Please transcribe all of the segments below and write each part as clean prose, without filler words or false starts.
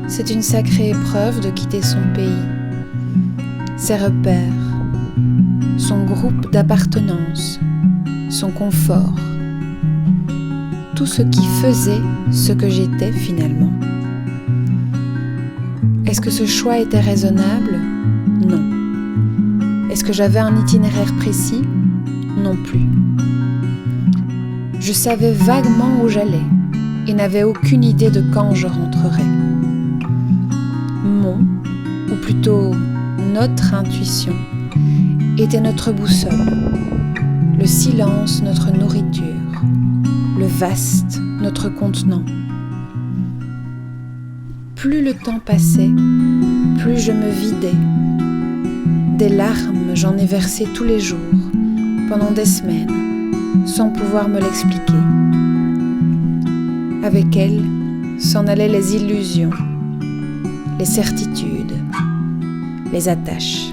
C'est une sacrée épreuve de quitter son pays, ses repères, son groupe d'appartenance, son confort, tout ce qui faisait ce que j'étais finalement. Est-ce que ce choix était raisonnable ? Non. Est-ce que j'avais un itinéraire précis ? Non plus. Je savais vaguement où j'allais et n'avais aucune idée de quand je rentrerais. Ou plutôt notre intuition, était notre boussole, le silence notre nourriture, le vaste notre contenant. Plus le temps passait, plus je me vidais. Des larmes, j'en ai versé tous les jours, pendant des semaines, sans pouvoir me l'expliquer. Avec elles, s'en allaient les illusions, les certitudes, les attaches.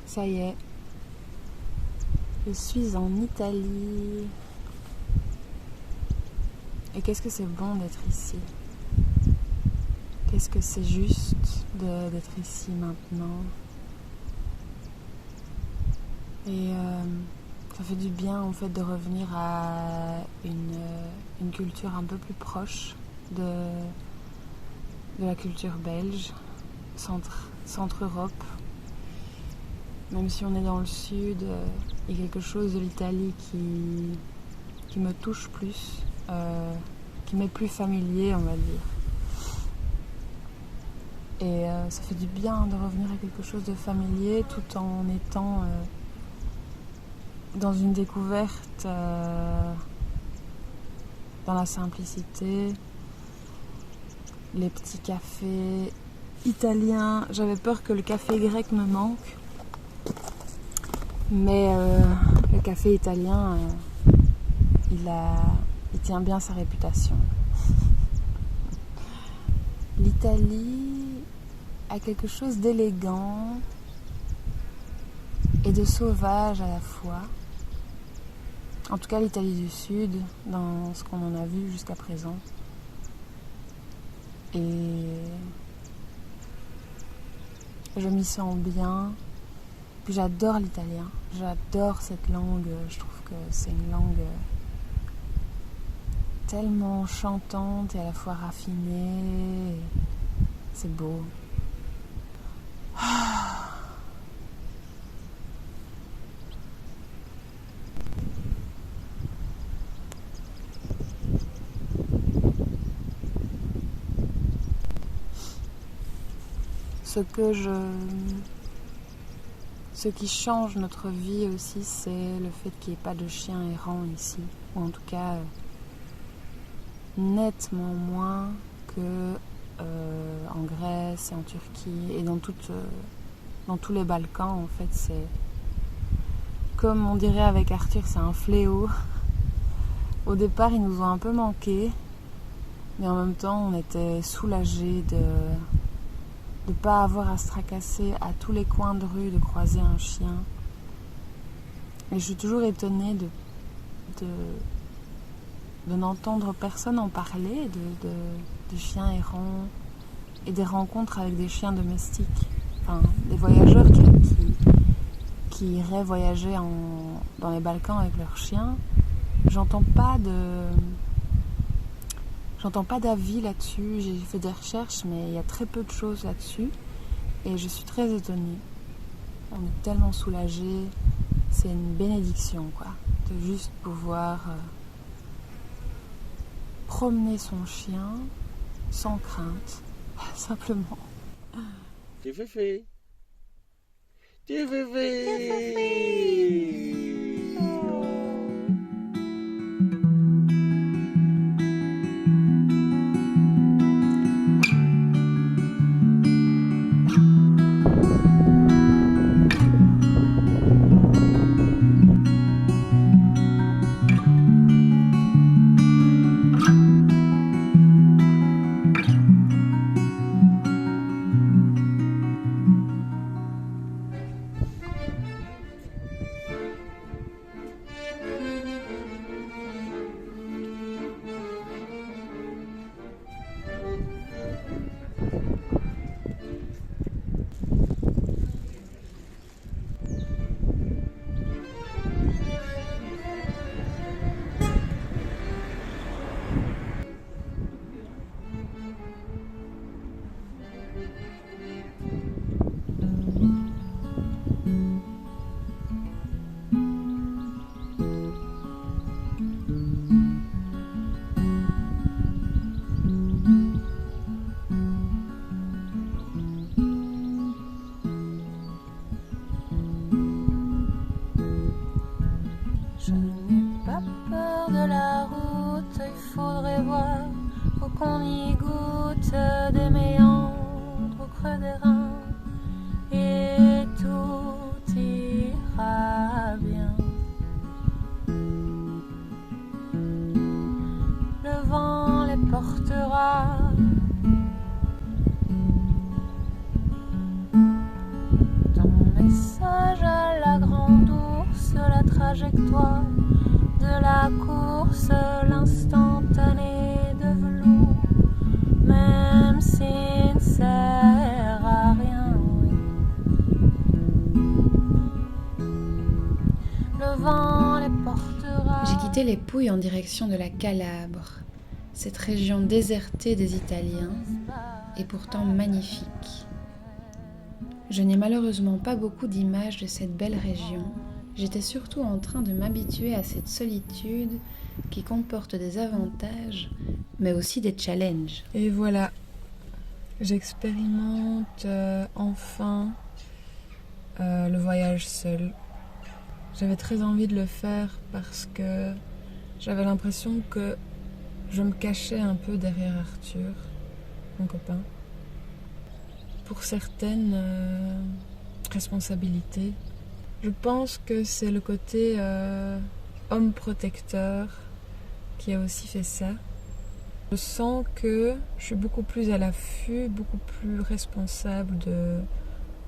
Ça y est, je suis en Italie. Et qu'est-ce que c'est bon d'être ici? Qu'est-ce que c'est juste d'être ici maintenant? Et ça fait du bien en fait de revenir à une culture un peu plus proche de la culture belge, centre-Europe. Même si on est dans le sud, il y a quelque chose de l'Italie qui me touche plus, qui m'est plus familier, on va dire. Et ça fait du bien de revenir à quelque chose de familier tout en étant dans une découverte, dans la simplicité, les petits cafés italiens. J'avais peur que le café grec me manque. Mais le café italien, il tient bien sa réputation. L'Italie a quelque chose d'élégant et de sauvage à la fois. En tout cas, l'Italie du Sud, dans ce qu'on en a vu jusqu'à présent. Et je m'y sens bien. Puis j'adore l'italien, j'adore cette langue, je trouve que c'est une langue tellement chantante et à la fois raffinée, c'est beau. Ce qui change notre vie aussi, c'est le fait qu'il n'y ait pas de chiens errants ici, ou en tout cas nettement moins que en Grèce et en Turquie et dans tous les Balkans. En fait, c'est comme on dirait avec Arthur, c'est un fléau. Au départ, ils nous ont un peu manqué, mais en même temps, on était soulagés de ne pas avoir à se tracasser à tous les coins de rue de croiser un chien. Et je suis toujours étonnée de n'entendre personne en parler, de chiens errants et des rencontres avec des chiens domestiques. Enfin, des voyageurs qui iraient voyager dans les Balkans avec leurs chiens. J'entends pas d'avis là-dessus, j'ai fait des recherches, mais il y a très peu de choses là-dessus. Et je suis très étonnée. On est tellement soulagés, c'est une bénédiction, quoi. de juste pouvoir promener son chien sans crainte, simplement. Tu fais fait. Tu fais fait. Je n'ai pas peur de la route, il faudrait voir, faut qu'on y goûte des méandres au creux des reins, et tout ira bien. Le vent les portera. Ton message à la grande ours, la trajectoire de la course, l'instantané de velours, même s'il ne sert à rien. Le vent les portera. J'ai quitté les Pouilles en direction de la Calabre, cette région désertée des Italiens et pourtant magnifique. Je n'ai malheureusement pas beaucoup d'images de cette belle région. J'étais surtout en train de m'habituer à cette solitude qui comporte des avantages, mais aussi des challenges. Et voilà, j'expérimente enfin le voyage seul. J'avais très envie de le faire parce que j'avais l'impression que je me cachais un peu derrière Arthur, mon copain, pour certaines responsabilités. Je pense que c'est le côté homme protecteur qui a aussi fait ça. Je sens que je suis beaucoup plus à l'affût, beaucoup plus responsable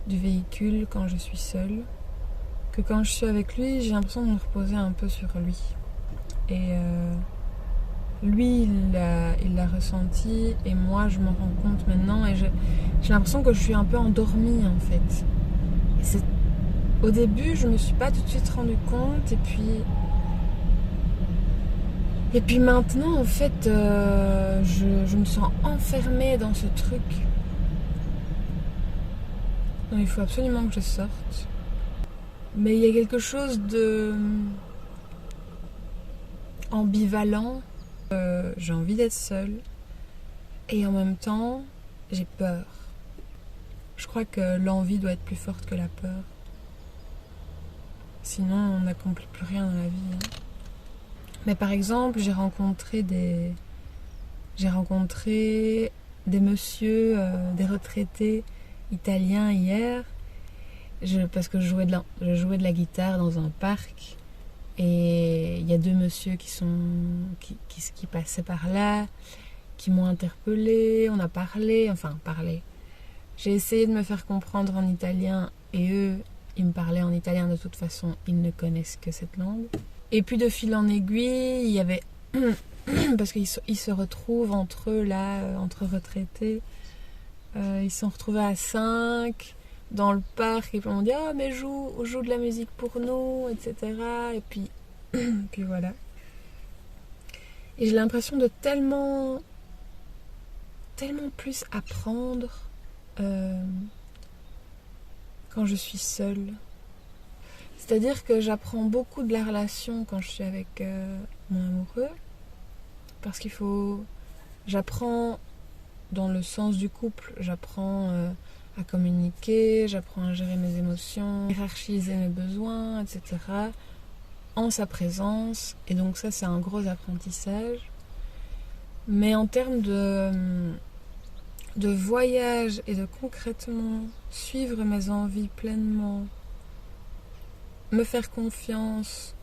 du véhicule quand je suis seule, que quand je suis avec lui, j'ai l'impression de me reposer un peu sur lui. Et lui, il l'a ressenti, et moi, je m'en rends compte maintenant, et j'ai l'impression que je suis un peu endormie, en fait. Au début, je me suis pas tout de suite rendu compte, et puis maintenant, en fait, je me sens enfermée dans ce truc. Donc, il faut absolument que je sorte. Mais il y a quelque chose de ambivalent. J'ai envie d'être seule, et en même temps, j'ai peur. Je crois que l'envie doit être plus forte que la peur. Sinon, on n'accomplit plus rien dans la vie. Hein. Mais par exemple, j'ai rencontré des messieurs, des retraités italiens hier, parce que je jouais de la guitare dans un parc, et il y a deux messieurs qui passaient par là, qui m'ont interpellée, on a parlé. J'ai essayé de me faire comprendre en italien, et eux, ils me parlaient en italien de toute façon, ils ne connaissent que cette langue. Et puis de fil en aiguille, il y avait... parce qu'ils se retrouvent entre eux, là, entre retraités. Ils se sont retrouvés à 5 dans le parc, et puis on dit « Ah, mais joue de la musique pour nous, etc. » Et puis, puis voilà. Et j'ai l'impression de tellement plus apprendre quand je suis seule. C'est-à-dire que j'apprends beaucoup de la relation quand je suis avec mon amoureux. Parce qu'il faut... J'apprends dans le sens du couple, j'apprends à communiquer, j'apprends à gérer mes émotions, hiérarchiser mes besoins, etc. en sa présence. Et donc ça, c'est un gros apprentissage. Mais en termes de voyage et de concrètement suivre mes envies pleinement, me faire confiance,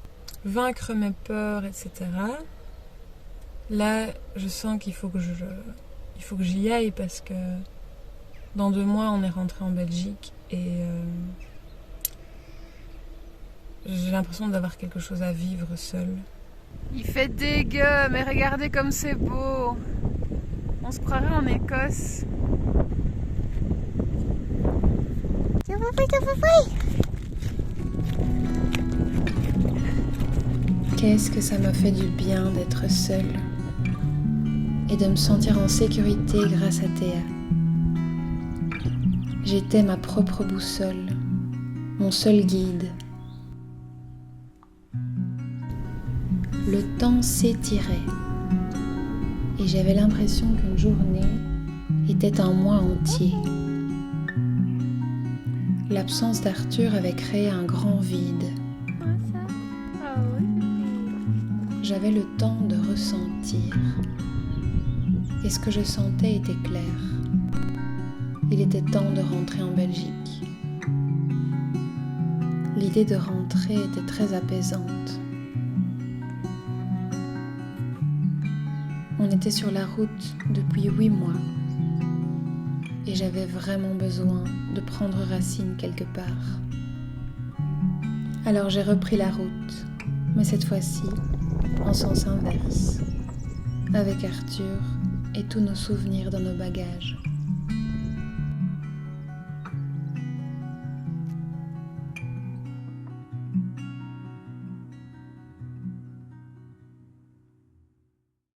vaincre mes peurs, etc. Là, je sens qu'il faut que j'y aille parce que dans 2 mois, on est rentré en Belgique et j'ai l'impression d'avoir quelque chose à vivre seule. Il fait dégueu, mais regardez comme c'est beau. On se croirait en Écosse. Qu'est-ce que ça m'a fait du bien d'être seule et de me sentir en sécurité grâce à Théa. J'étais ma propre boussole, mon seul guide. Le temps s'étirait et j'avais l'impression qu'une journée était un mois entier. L'absence d'Arthur avait créé un grand vide. J'avais le temps de ressentir. Et ce que je sentais était clair. Il était temps de rentrer en Belgique. L'idée de rentrer était très apaisante. On était sur la route depuis 8 mois. Et j'avais vraiment besoin de prendre racine quelque part. Alors j'ai repris la route, mais cette fois-ci en sens inverse, avec Arthur et tous nos souvenirs dans nos bagages.